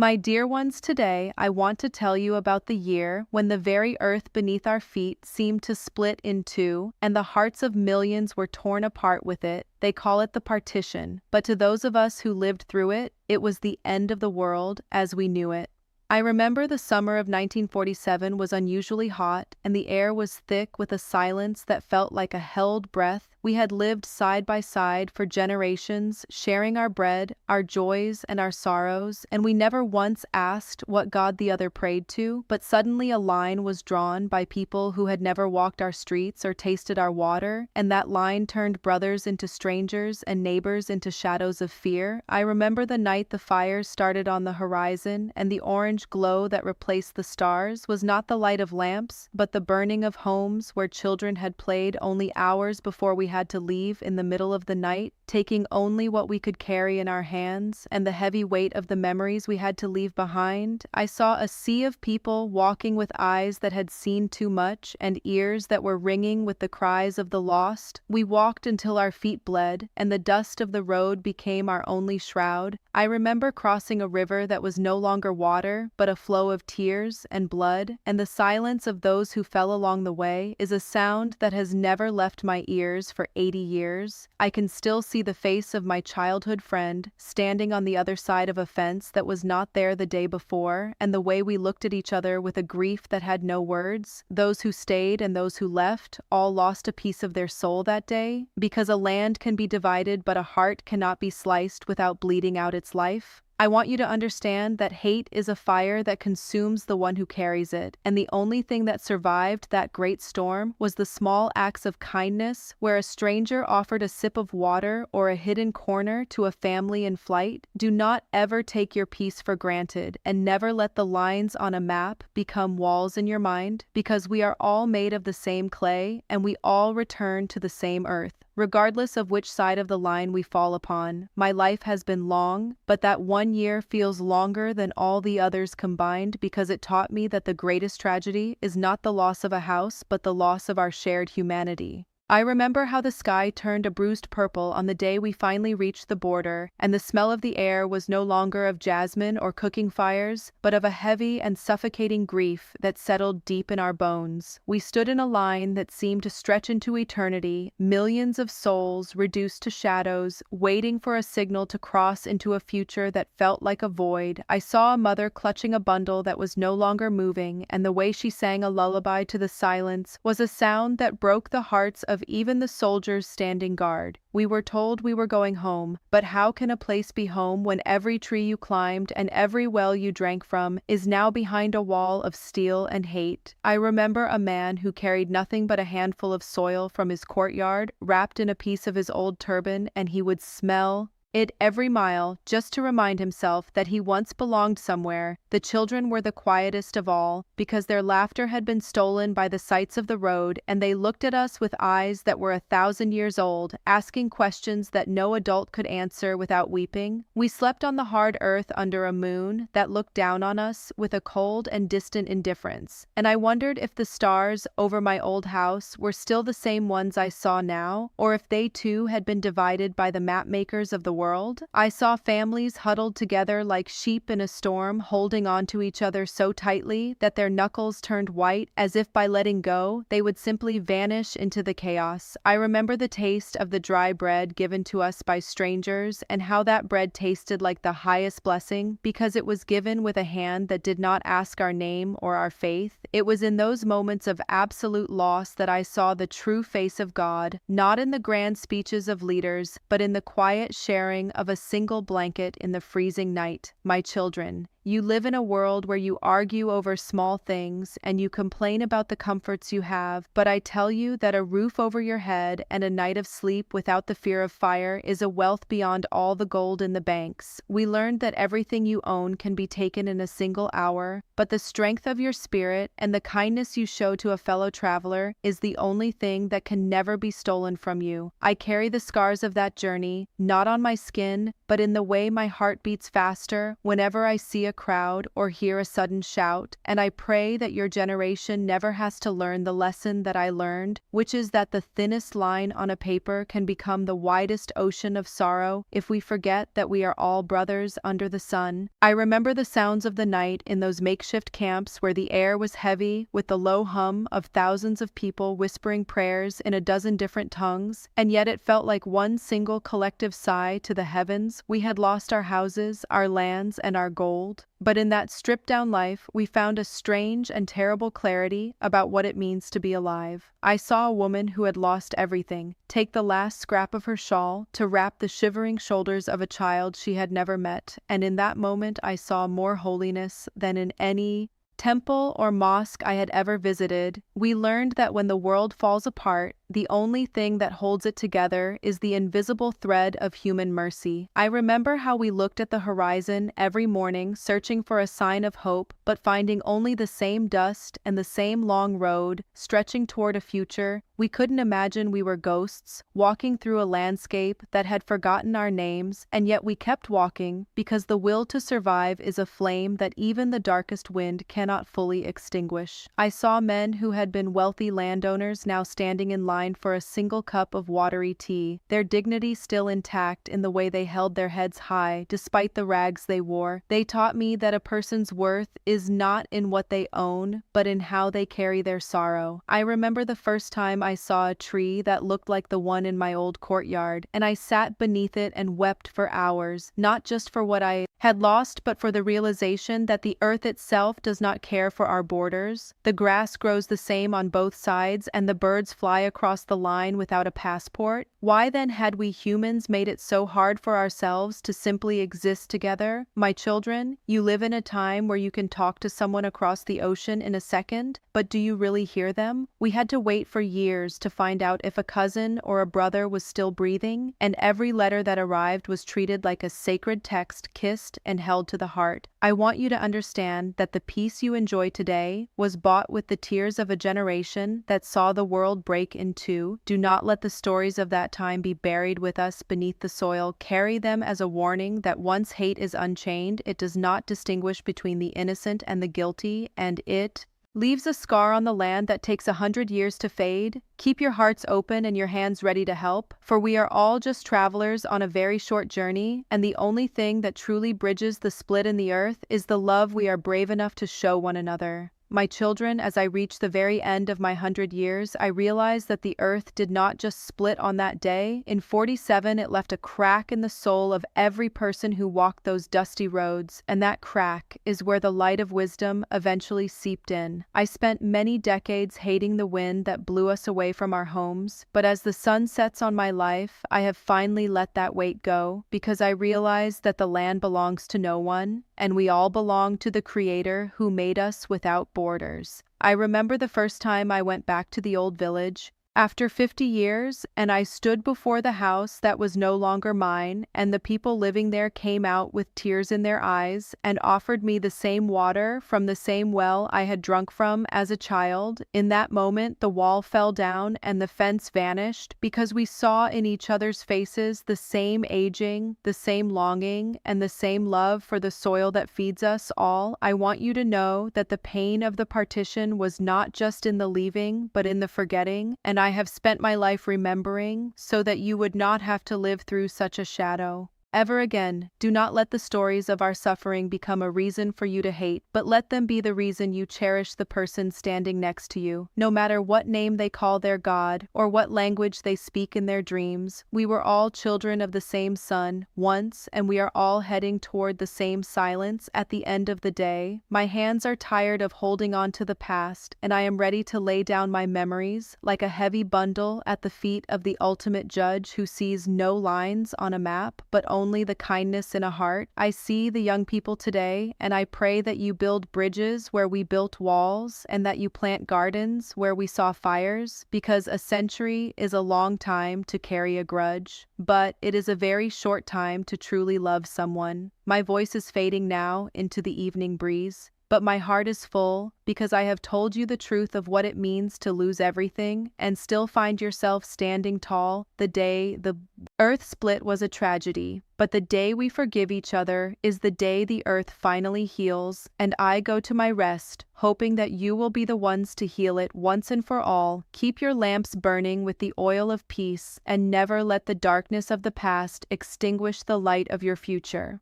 My dear ones, today I want to tell you about the year when the very earth beneath our feet seemed to split in two, and the hearts of millions were torn apart with it. They call it the Partition, but to those of us who lived through it, it was the end of the world as we knew it. I remember the summer of 1947 was unusually hot, and the air was thick with a silence that felt like a held breath. We had lived side by side for generations, sharing our bread, our joys, and our sorrows, and we never once asked what God the other prayed to, but suddenly a line was drawn by people who had never walked our streets or tasted our water, and that line turned brothers into strangers and neighbors into shadows of fear. I remember the night the fires started on the horizon, and the orange glow that replaced the stars was not the light of lamps, but the burning of homes where children had played only hours before we had to leave in the middle of the night, taking only what we could carry in our hands and the heavy weight of the memories we had to leave behind. I saw a sea of people walking with eyes that had seen too much and ears that were ringing with the cries of the lost. We walked until our feet bled, and the dust of the road became our only shroud. I remember crossing a river that was no longer water, but a flow of tears and blood, and the silence of those who fell along the way is a sound that has never left my ears for 80 years. I can still see the face of my childhood friend standing on the other side of a fence that was not there the day before, and the way we looked at each other with a grief that had no words. Those who stayed and those who left all lost a piece of their soul that day, because a land can be divided but a heart cannot be sliced without bleeding out its life. I want you to understand that hate is a fire that consumes the one who carries it, and the only thing that survived that great storm was the small acts of kindness where a stranger offered a sip of water or a hidden corner to a family in flight. Do not ever take your peace for granted, and never let the lines on a map become walls in your mind, because we are all made of the same clay, and we all return to the same earth. Regardless of which side of the line we fall upon, my life has been long, but that 1 year feels longer than all the others combined because it taught me that the greatest tragedy is not the loss of a house, but the loss of our shared humanity. I remember how the sky turned a bruised purple on the day we finally reached the border, and the smell of the air was no longer of jasmine or cooking fires, but of a heavy and suffocating grief that settled deep in our bones. We stood in a line that seemed to stretch into eternity, millions of souls reduced to shadows, waiting for a signal to cross into a future that felt like a void. I saw a mother clutching a bundle that was no longer moving, and the way she sang a lullaby to the silence was a sound that broke the hearts of even the soldiers standing guard. We were told we were going home, but how can a place be home when every tree you climbed and every well you drank from is now behind a wall of steel and hate? I remember a man who carried nothing but a handful of soil from his courtyard, wrapped in a piece of his old turban, and he would smell it every mile just to remind himself that he once belonged somewhere. The children were the quietest of all, because their laughter had been stolen by the sights of the road, and they looked at us with eyes that were 1,000 years old, asking questions that no adult could answer without weeping. We slept on the hard earth under a moon that looked down on us with a cold and distant indifference, and I wondered if the stars over my old house were still the same ones I saw now, or if they too had been divided by the mapmakers of the world. I saw families huddled together like sheep in a storm, holding on to each other so tightly that their knuckles turned white, as if by letting go, they would simply vanish into the chaos. I remember the taste of the dry bread given to us by strangers, and how that bread tasted like the highest blessing because it was given with a hand that did not ask our name or our faith. It was in those moments of absolute loss that I saw the true face of God, not in the grand speeches of leaders, but in the quiet sharing of a single blanket in the freezing night. My children, you live in a world where you argue over small things and you complain about the comforts you have, but I tell you that a roof over your head and a night of sleep without the fear of fire is a wealth beyond all the gold in the banks. We learned that everything you own can be taken in a single hour, but the strength of your spirit and the kindness you show to a fellow traveler is the only thing that can never be stolen from you. I carry the scars of that journey, not on my skin, but in the way my heart beats faster whenever I see a a crowd or hear a sudden shout, and I pray that your generation never has to learn the lesson that I learned, which is that the thinnest line on a paper can become the widest ocean of sorrow if we forget that we are all brothers under the sun. I remember the sounds of the night in those makeshift camps where the air was heavy with the low hum of thousands of people whispering prayers in a dozen different tongues, and yet it felt like one single collective sigh to the heavens. We had lost our houses, our lands, and our gold. But in that stripped-down life, we found a strange and terrible clarity about what it means to be alive. I saw a woman who had lost everything take the last scrap of her shawl to wrap the shivering shoulders of a child she had never met, and in that moment I saw more holiness than in any temple or mosque I had ever visited. We learned that when the world falls apart, the only thing that holds it together is the invisible thread of human mercy. I remember how we looked at the horizon every morning, searching for a sign of hope, but finding only the same dust and the same long road, stretching toward a future. We couldn't imagine we were ghosts, walking through a landscape that had forgotten our names, and yet we kept walking, because the will to survive is a flame that even the darkest wind cannot fully extinguish. I saw men who had been wealthy landowners now standing in line for a single cup of watery tea, their dignity still intact in the way they held their heads high despite the rags they wore. They taught me that a person's worth is not in what they own, but in how they carry their sorrow. I remember the first time I saw a tree that looked like the one in my old courtyard, and I sat beneath it and wept for hours, not just for what I had lost, but for the realization that the earth itself does not care for our borders. The grass grows the same on both sides, and the birds fly across the line without a passport. Why then had we humans made it so hard for ourselves to simply exist together? My children, you live in a time where you can talk to someone across the ocean in a second, but do you really hear them? We had to wait for years to find out if a cousin or a brother was still breathing, and every letter that arrived was treated like a sacred text, kissed and held to the heart. I want you to understand that the peace you enjoy today was bought with the tears of a generation that saw the world break in two. Do not let the stories of that time be buried with us beneath the soil. Carry them as a warning that once hate is unchained, it does not distinguish between the innocent and the guilty, and it leaves a scar on the land that takes 100 years to fade. Keep your hearts open and your hands ready to help, for we are all just travelers on a very short journey, and the only thing that truly bridges the split in the earth is the love we are brave enough to show one another. My children, as I reach the very end of my 100 years, I realize that the earth did not just split on that day. In 47, it left a crack in the soul of every person who walked those dusty roads, and that crack is where the light of wisdom eventually seeped in. I spent many decades hating the wind that blew us away from our homes, but as the sun sets on my life, I have finally let that weight go, because I realize that the land belongs to no one, and we all belong to the Creator who made us without borders. I remember the first time I went back to the old village, after 50 years, and I stood before the house that was no longer mine, and the people living there came out with tears in their eyes and offered me the same water from the same well I had drunk from as a child. In that moment, the wall fell down and the fence vanished, because we saw in each other's faces the same aging, the same longing, and the same love for the soil that feeds us all. I want you to know that the pain of the partition was not just in the leaving, but in the forgetting, and I have spent my life remembering, so that you would not have to live through such a shadow ever again. Do not let the stories of our suffering become a reason for you to hate, but let them be the reason you cherish the person standing next to you. No matter what name they call their God, or what language they speak in their dreams, we were all children of the same sun once, and we are all heading toward the same silence at the end of the day. My hands are tired of holding on to the past, and I am ready to lay down my memories like a heavy bundle at the feet of the ultimate judge who sees no lines on a map, but only the kindness in a heart. I see the young people today, and I pray that you build bridges where we built walls, and that you plant gardens where we saw fires, because a century is a long time to carry a grudge, but it is a very short time to truly love someone. My voice is fading now into the evening breeze. but my heart is full because I have told you the truth of what it means to lose everything and still find yourself standing tall. The day the earth split was a tragedy, but the day we forgive each other is the day the earth finally heals, and I go to my rest, hoping that you will be the ones to heal it once and for all. Keep your lamps burning with the oil of peace, and never let the darkness of the past extinguish the light of your future.